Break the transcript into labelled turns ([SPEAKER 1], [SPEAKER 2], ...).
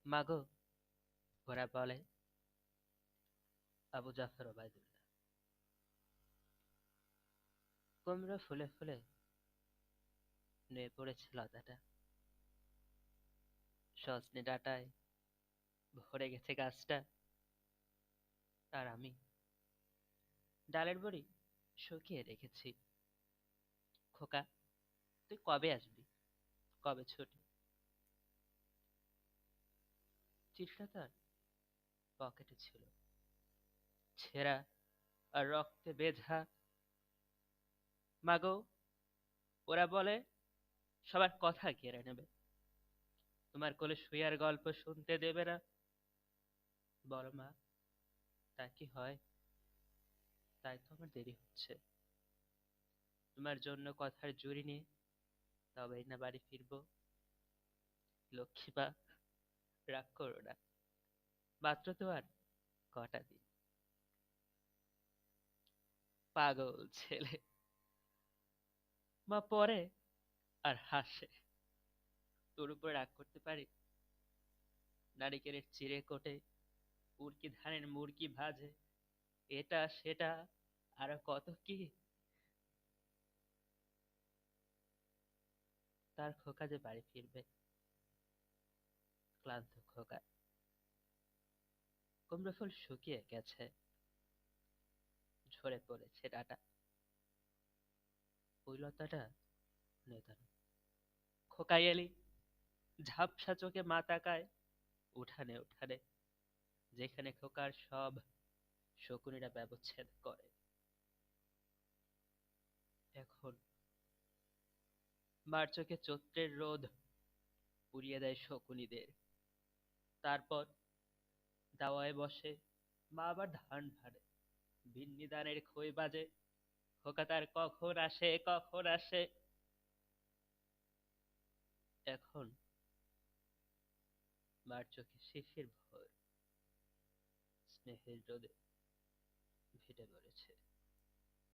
[SPEAKER 1] মাগো, ওরা বলে আবু জাফর ওবায়দুল্লাহ। কুমড়ো ফুলে ফুলে নুয়ে পড়েছে লতাটা, সজনে ডাঁটায় ভরে গেছে গাছটা। আর আমি ডালের বড়ি শুকিয়ে রেখেছি। খোকা, তুই কবে আসবি? কবে ছুটি? চিঠিটা তার পকেটে ছিল, ছেঁড়া আর রক্তে বেঁধা। মাগো, ওরা বলে সবার কথা কেড়ে নেবে, তোমার কোলে শুয়ে আর গল্প শুনতে দেবে না। বলো মা, তা কি হয়? তাই তো আমার দেরি হচ্ছে। তোমার জন্য কথার জুড়ি নিয়ে তবেই না বাড়ি ফিরবো। লক্ষ্মী মা, রাগ করো না, মাত্র তো আর কটা দিন। পাগল ছেলে। মা পড়ে আর হাসে। তোর উপর রাগ করতে পারি? নারিকেলের চিড়ে কোটে, উড়কি ধানের মুড়কি ভাজে, এটা সেটা আরো কত কি। তার খোকা যে বাড়ি ফিরবে, ক্লান্ত খোকা। কুমড়ো ফুল শুকিয়ে গেছে, ঝরে পড়েছে ডাটা। ওই লতাটা নেতানো। খোকা এলি, ঝাপসা চোখে মা তাকায়। উঠানে উঠানে, যেখানে খোকার সব শকুনিরা ব্যবচ্ছেদ করে। এখন মার চোখে চৈত্রের রোদ পুড়িয়ে দেয় শকুনিদের। তারপর দাওয়ায় বসে মা আবার ধান ভাড়ে, ভিন্নি ধানের খই বাজে। খোকা তার কখন আসে, কখন আসে। এখন মার চোখে শিশির ভোর স্নেহের রোদে ফেটে পড়েছে।